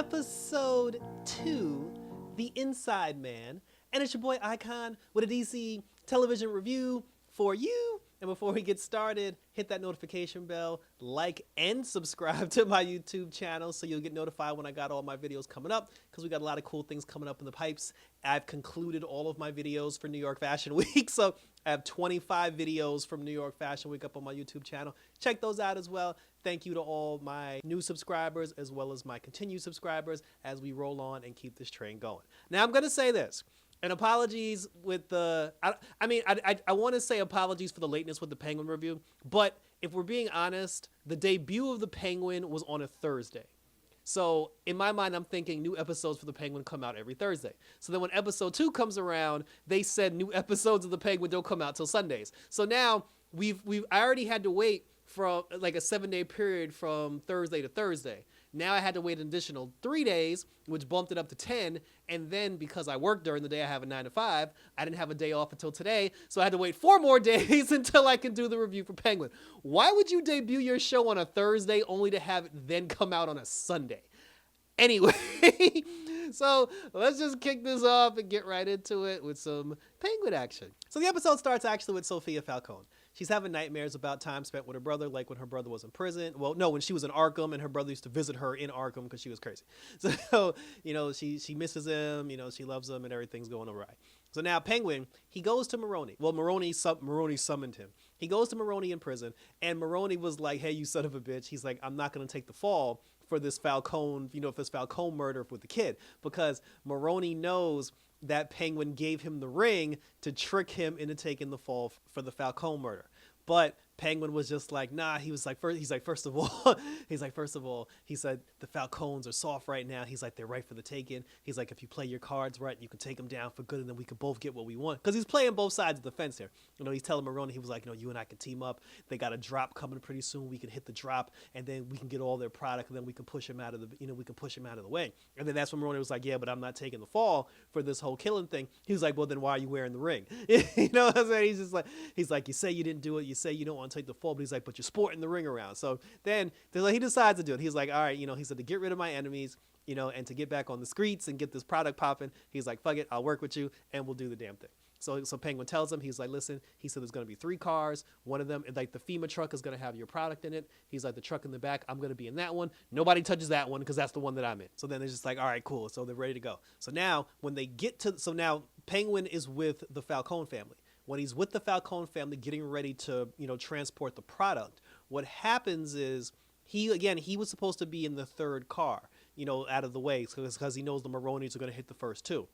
episode 2, The Inside Man. And it's your boy Icon with a DC television review for you. And before we get started, hit that notification bell, like and subscribe to my YouTube channel so you'll get notified when I got all my videos coming up, because we got a lot of cool things coming up in the pipes. I've concluded all of my videos for New York Fashion Week, so I have 25 videos from New York Fashion Week up on my YouTube channel. Check those out as well. Thank you to all my new subscribers as well as my continued subscribers as we roll on and keep this train going. Now, I'm going to say this. And apologies with the, I want to say apologies for the lateness with the Penguin review, but if we're being honest, the debut of the Penguin was on a Thursday. So in my mind, I'm thinking new episodes for the Penguin come out every Thursday. So then when episode 2 comes around, they said new episodes of the Penguin don't come out till Sundays. So now I already had to wait from like a 7-day period from Thursday to Thursday. Now I had to wait an additional 3 days, which bumped it up to 10. And then because I work during the day, I have a 9 to 5. I didn't have a day off until today. So I had to wait 4 more days until I can do the review for Penguin. Why would you debut your show on a Thursday only to have it then come out on a Sunday? Anyway, so let's just kick this off and get right into it with some Penguin action. So the episode starts actually with Sophia Falcone. She's having nightmares about time spent with her brother, like when her brother was in prison. Well, no, when she was in Arkham and her brother used to visit her in Arkham because she was crazy. So, she misses him, she loves him and everything's going all right. So now Penguin, he goes to Maroni. Well, Maroni summoned him. He goes to Maroni in prison and Maroni was like, hey, you son of a bitch. He's like, I'm not going to take the fall for this Falcone, for this Falcone murder with the kid, because Maroni knows that Penguin gave him the ring to trick him into taking the fall for the Falcone murder. But Penguin was just like, nah, first of all, he said, the Falcones are soft right now. He's like, they're right for the taking. He's like, if you play your cards right, you can take them down for good and then we can both get what we want. Because he's playing both sides of the fence here. He's telling Maroni, he was like, you and I can team up. They got a drop coming pretty soon. We can hit the drop and then we can get all their product and then we can push him out of the way. And then that's when Maroni was like, yeah, but I'm not taking the fall for this whole killing thing. He was like, well, then why are you wearing the ring? You know what I'm saying? He's like, you say you didn't do it. You say you don't want to take the fall, but he's like, but you're sporting the ring around. So then he decides to do it. He's like, all right, he said to get rid of my enemies, and to get back on the streets and get this product popping. He's like, fuck it, I'll work with you and we'll do the damn thing. So Penguin tells him, he's like, listen, he said there's going to be 3 cars. One of them, like the FEMA truck is going to have your product in it. He's like, the truck in the back, I'm going to be in that one. Nobody touches that one because that's the one that I'm in. So then they're just like, all right, cool. So they're ready to go. So now when they get to, now Penguin is with the Falcone family. When he's with the Falcone family getting ready to, transport the product, what happens is he was supposed to be in the 3rd car, out of the way because he knows the Maronis are going to hit the first 2.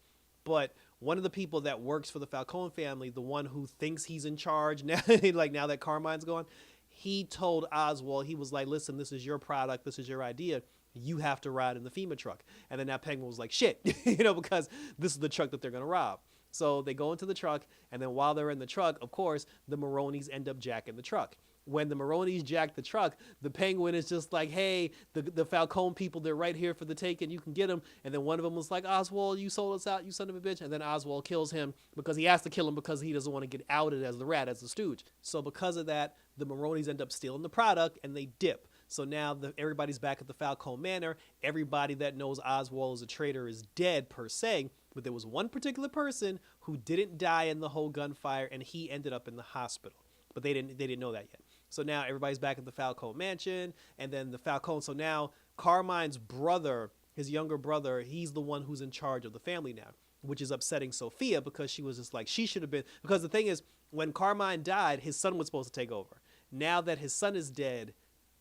But one of the people that works for the Falcone family, the one who thinks he's in charge now, now that Carmine's gone, he told Oswald, he was like, listen, this is your product. This is your idea. You have to ride in the FEMA truck. And then that Penguin was like, shit, because this is the truck that they're going to rob. So they go into the truck, and then while they're in the truck, of course, the Maronis end up jacking the truck. When the Maronis jack the truck, the Penguin is just like, hey, the Falcone people, they're right here for the taking. You can get them. And then one of them was like, Oswald, you sold us out, you son of a bitch. And then Oswald kills him because he has to kill him because he doesn't want to get outed as the rat, as the stooge. So because of that, the Maronis end up stealing the product, and they dip. So now everybody's back at the Falcone Manor. Everybody that knows Oswald is a traitor is dead per se, but there was one particular person who didn't die in the whole gunfire, and he ended up in the hospital. But they didn't know that yet. So now everybody's back at the Falcone mansion, and then the Falcone. So now Carmine's brother, his younger brother, he's the one who's in charge of the family now, which is upsetting Sophia because she was just like, she should have been, because the thing is, when Carmine died, his son was supposed to take over. Now that his son is dead,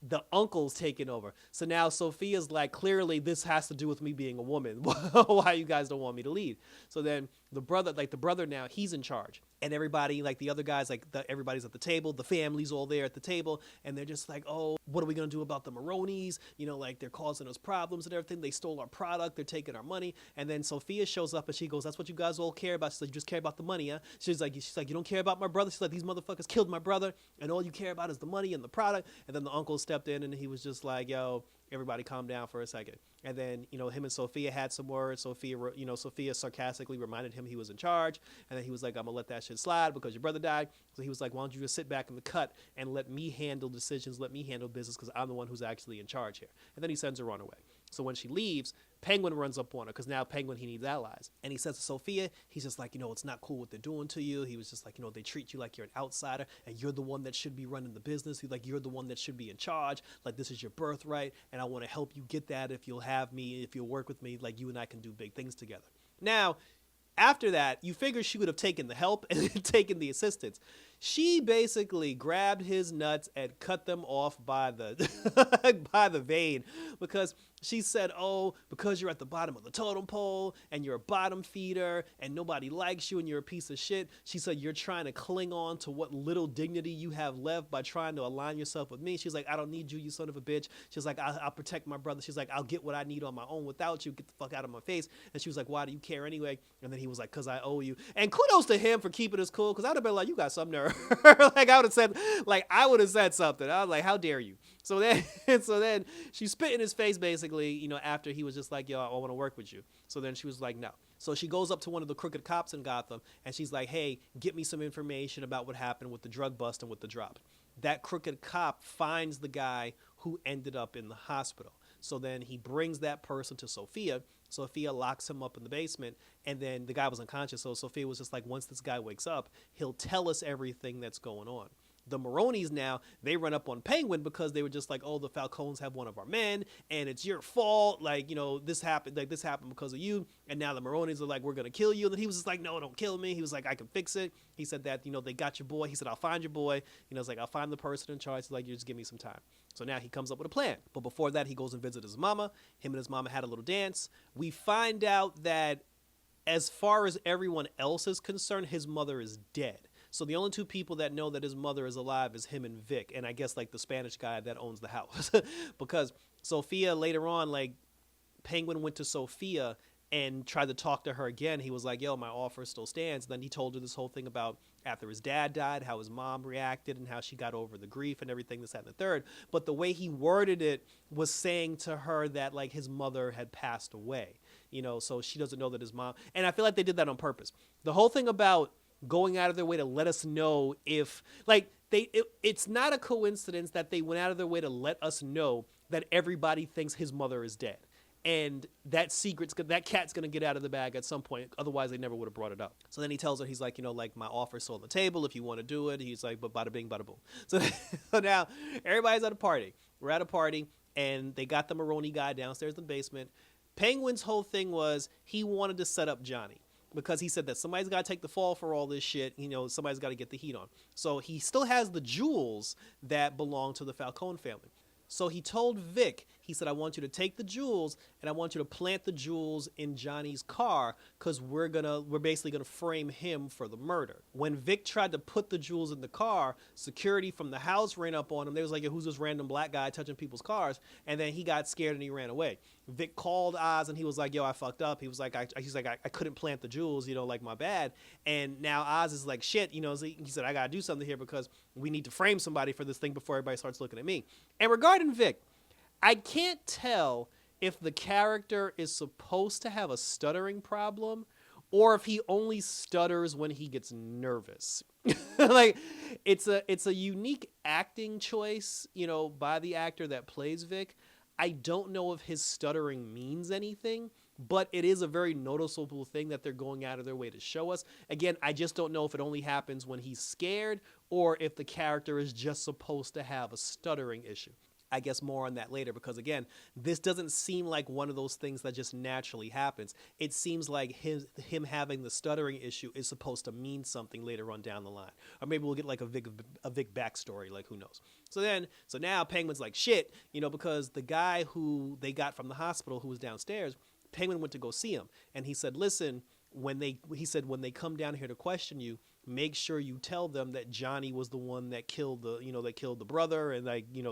the uncle's taking over. So now Sophia's like, clearly this has to do with me being a woman. Why you guys don't want me to lead? So then the brother now, he's in charge. And everybody, like the other guys, everybody's at the table. The family's all there at the table. And they're just like, oh, what are we going to do about the Maronis? They're causing us problems and everything. They stole our product. They're taking our money. And then Sophia shows up and she goes, that's what you guys all care about. She's like, you just care about the money, huh? She's like, you don't care about my brother? She's like, these motherfuckers killed my brother. And all you care about is the money and the product. And then the uncle stepped in and he was just like, yo, everybody calm down for a second. And then, him and Sophia had some words. Sophia sarcastically reminded him he was in charge. And then he was like, I'm going to let that shit slide because your brother died. So he was like, why don't you just sit back in the cut and let me handle decisions, let me handle business because I'm the one who's actually in charge here. And then he sends her on her way. So when she leaves, Penguin runs up on her because now Penguin, he needs allies. And he says to Sophia, he's just like, it's not cool what they're doing to you. He was just like, they treat you like you're an outsider and you're the one that should be running the business. He's like, you're the one that should be in charge. Like, this is your birthright. And I want to help you get that if you'll have me, if you'll work with me, like you and I can do big things together. Now, after that, you figure she would have taken the help and taken the assistance. She basically grabbed his nuts and cut them off by the by the vein because she said, oh, because you're at the bottom of the totem pole and you're a bottom feeder and nobody likes you and you're a piece of shit. She said, you're trying to cling on to what little dignity you have left by trying to align yourself with me. She's like, I don't need you, you son of a bitch. She's like, I'll protect my brother. She's like, I'll get what I need on my own without you. Get the fuck out of my face. And she was like, why do you care anyway? And then he was like, because I owe you. And kudos to him for keeping us cool, because I would have been like, you got some nerve. Like, I would have said something. I was like, how dare you? So then she spit in his face, basically, after he was just like, yo, I want to work with you. So then she was like, no. So she goes up to one of the crooked cops in Gotham, and she's like, hey, get me some information about what happened with the drug bust and with the drop. That crooked cop finds the guy who ended up in the hospital. So then he brings that person to Sophia. Sophia locks him up in the basement, and then the guy was unconscious. So Sophia was just like, once this guy wakes up, he'll tell us everything that's going on. The Maronis now, they run up on Penguin because they were just like, oh, the Falcones have one of our men, and it's your fault. Like, this happened because of you. And now the Maronis are like, we're going to kill you. And then he was just like, no, don't kill me. He was like, I can fix it. He said that, they got your boy. He said, I'll find your boy. It's like, I'll find the person in charge. He's like, you just give me some time. So now he comes up with a plan. But before that, he goes and visits his mama. Him and his mama had a little dance. We find out that as far as everyone else is concerned, his mother is dead. So the only two people that know that his mother is alive is him and Vic. And I guess like the Spanish guy that owns the house. Because Sophia later on, like Penguin went to Sophia and tried to talk to her again. He was like, yo, my offer still stands. And then he told her this whole thing about after his dad died, how his mom reacted and how she got over the grief and everything, this, that, and the third. But the way he worded it was saying to her that like his mother had passed away, so she doesn't know that his mom. And I feel like they did that on purpose. The whole thing about going out of their way to let us know if like it's not a coincidence that they went out of their way to let us know that everybody thinks his mother is dead. And that cat's going to get out of the bag at some point. Otherwise, they never would have brought it up. So then he tells her, he's like, like my offer's still on the table. If you want to do it, he's like, but bada bing, bada boom. So now everybody's at a party. We're at a party, and they got the Maroni guy downstairs in the basement. Penguin's whole thing was he wanted to set up Johnny, because he said that somebody's got to take the fall for all this shit. Somebody's got to get the heat on. So he still has the jewels that belong to the Falcone family. So he told Vic, he said, I want you to take the jewels and I want you to plant the jewels in Johnny's car because we're basically gonna frame him for the murder. When Vic tried to put the jewels in the car, security from the house ran up on him. They was like, who's this random black guy touching people's cars? And then he got scared and he ran away. Vic called Oz and he was like, yo, I fucked up. He was like, I couldn't plant the jewels, like my bad. And now Oz is like, shit, so he said, I gotta do something here because we need to frame somebody for this thing before everybody starts looking at me. And regarding Vic, I can't tell if the character is supposed to have a stuttering problem or if he only stutters when he gets nervous. Like, it's a unique acting choice, by the actor that plays Vic. I don't know if his stuttering means anything, but it is a very noticeable thing that they're going out of their way to show us. Again, I just don't know if it only happens when he's scared or if the character is just supposed to have a stuttering issue. I guess more on that later because, again, this doesn't seem like one of those things that just naturally happens. It seems like him having the stuttering issue is supposed to mean something later on down the line. Or maybe we'll get like a Vic backstory, like who knows. So now Penguin's like, shit, because the guy who they got from the hospital who was downstairs, Penguin went to go see him. And he said, listen, when they come down here to question you, make sure you tell them that Johnny was the one that killed the brother. And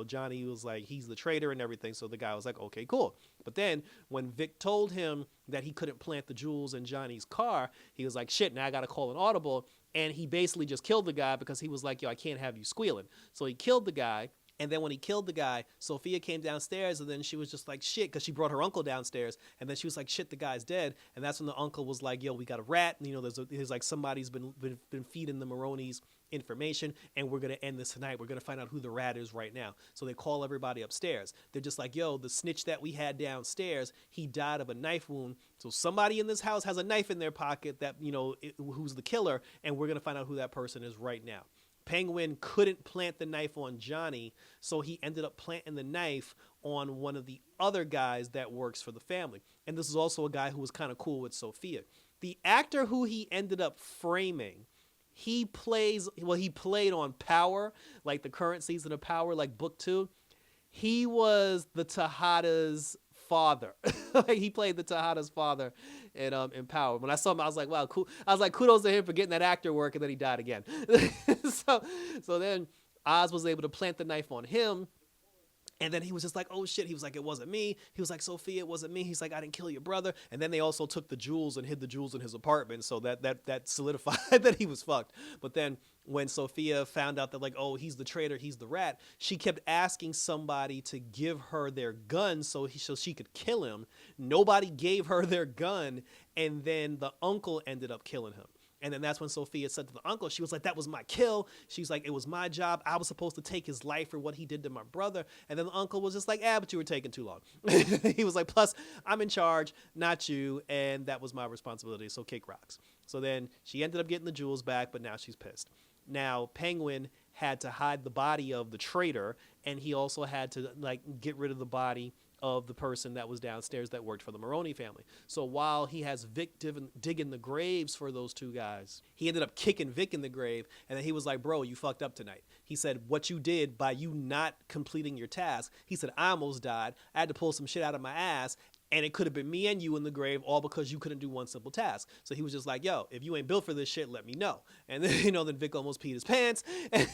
Johnny was like, he's the traitor and everything. So the guy was like, okay, cool. But then when Vic told him that he couldn't plant the jewels in Johnny's car, he was like, shit, now I got to call an audible. And he basically just killed the guy because he was like, yo, I can't have you squealing. So he killed the guy. And then when he killed the guy, Sophia came downstairs, and then she was just like, shit, because she brought her uncle downstairs. And then she was like, shit, the guy's dead. And that's when the uncle was like, yo, we got a rat. And, there's like somebody's been feeding the Maronis information, and we're going to end this tonight. We're going to find out who the rat is right now. So they call everybody upstairs. They're just like, yo, the snitch that we had downstairs, he died of a knife wound. So somebody in this house has a knife in their pocket that, who's the killer, and we're going to find out who that person is right now. Penguin couldn't plant the knife on Johnny, so he ended up planting the knife on one of the other guys that works for the family. And this is also a guy who was kind of cool with Sophia. The actor who he ended up framing, he played on Power, like the current season of Power, like book 2. He was the Tejada's father. Like, he played the Tejada's father in Power. When I saw him, I was like, wow, cool. I was like, kudos to him for getting that actor work, and then he died again. So then Oz was able to plant the knife on him. And then he was just like, oh shit. He was like, it wasn't me. He was like, Sophia, it wasn't me. He's like, I didn't kill your brother. And then they also took the jewels and hid the jewels in his apartment. So that solidified that he was fucked. But then when Sophia found out that, like, oh, he's the traitor, he's the rat, she kept asking somebody to give her their gun so she could kill him. Nobody gave her their gun. And then the uncle ended up killing him. And then that's when Sophia said to the uncle, she was like, that was my kill. She's like, it was my job. I was supposed to take his life for what he did to my brother. And then the uncle was just like, but you were taking too long. He was like, plus, I'm in charge, not you. And that was my responsibility. So kick rocks. So then she ended up getting the jewels back, but now she's pissed. Now, Penguin had to hide the body of the traitor, and he also had to, like, get rid of the body of the person that was downstairs that worked for the Maroni family. So while he has Vic digging the graves for those two guys, he ended up kicking Vic in the grave, and then he was like, bro, you fucked up tonight. He said, what you did by you not completing your task, he said, I almost died. I had to pull some shit out of my ass, and it could have been me and you in the grave, all because you couldn't do one simple task. So he was just like, yo, if you ain't built for this shit, let me know. And then, then Vic almost peed his pants. And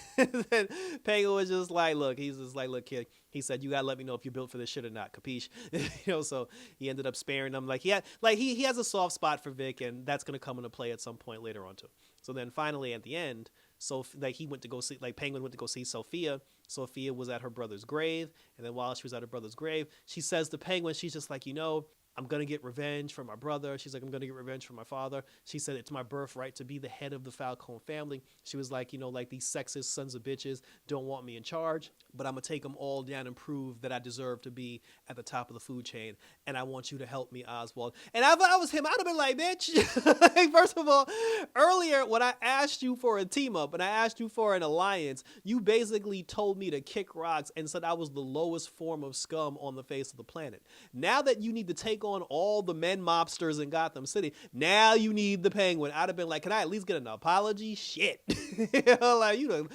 then Penguin was just like, look, he's just like, look, kid. He said, you got to let me know if you're built for this shit or not. Capiche? So he ended up sparing them. Like, he has a soft spot for Vic, and that's going to come into play at some point later on, too. So then finally at the end, so like he went to go see, like Penguin went to go see Sophia. Sophia was at her brother's grave. And then while she was at her brother's grave, she says to Penguin, she's just like, I'm going to get revenge for my brother. She's like, I'm going to get revenge for my father. She said, it's my birthright to be the head of the Falcone family. She was like, like these sexist sons of bitches don't want me in charge, but I'm going to take them all down and prove that I deserve to be at the top of the food chain. And I want you to help me, Oswald. And if I was him, I'd have been like, bitch. Like, first of all, earlier when I asked you for a team up and I asked you for an alliance, you basically told me to kick rocks and said I was the lowest form of scum on the face of the planet. Now that you need to take on all the men mobsters in Gotham City, now you need the Penguin. I'd have been like, can I at least get an apology? Shit. Like you done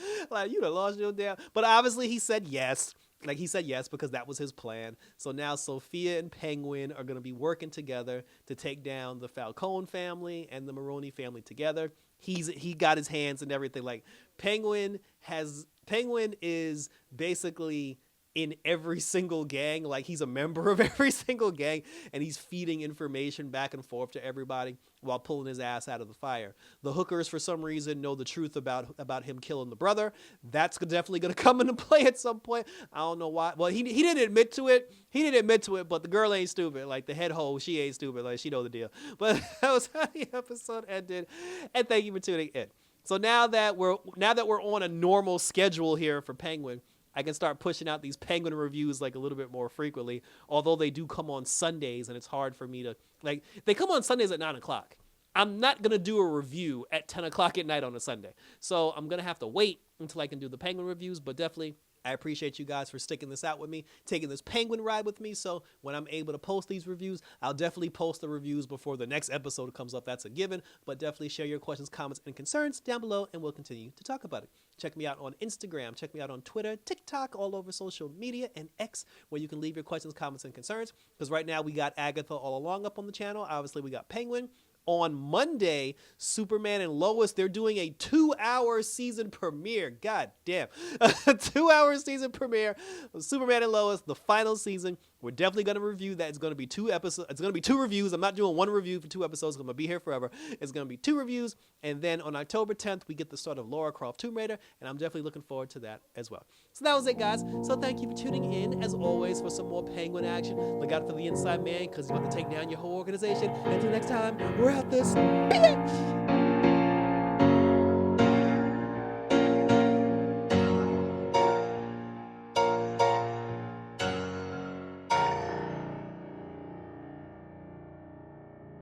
lost your damn. But obviously he said yes. Like, he said yes because that was his plan. So now Sophia and Penguin are going to be working together to take down the Falcone family and the Maroni family together. He got his hands and everything. Like, Penguin is basically in every single gang. Like, he's a member of every single gang, and he's feeding information back and forth to everybody while pulling his ass out of the fire. The hookers, for some reason, know the truth about him killing the brother. That's definitely going to come into play at some point. I don't know why. Well, he didn't admit to it. But the girl ain't stupid. Like, the head hoe, she ain't stupid. Like, she know the deal. But that was how the episode ended. And thank you for tuning in. So now that we're on a normal schedule here for Penguin, I can start pushing out these Penguin reviews like a little bit more frequently, although they do come on Sundays, and it's hard for me to, like, they come on Sundays at 9 o'clock. I'm not going to do a review at 10 o'clock at night on a Sunday. So I'm going to have to wait until I can do the Penguin reviews, but definitely I appreciate you guys for sticking this out with me, taking this Penguin ride with me. So when I'm able to post these reviews, I'll definitely post the reviews before the next episode comes up. That's a given, but definitely share your questions, comments, and concerns down below, and we'll continue to talk about it. Check me out on Instagram. Check me out on Twitter, TikTok, all over social media, and X, where you can leave your questions, comments, and concerns. Because right now we got Agatha all along up on the channel. Obviously, we got Penguin. On Monday, Superman and Lois, they're doing a 2-hour season premiere. God damn. A 2-hour season premiere of Superman and Lois, the final season. We're definitely going to review that. It's going to be 2 episodes. It's going to be 2 reviews. I'm not doing 1 review for 2 episodes. I'm going to be here forever. It's going to be 2 reviews. And then on October 10th, we get the start of Lara Croft Tomb Raider. And I'm definitely looking forward to that as well. So that was it, guys. So thank you for tuning in, as always, for some more Penguin action. Look out for the Inside Man, because he's about to take down your whole organization. Until next time, we're out this bitch.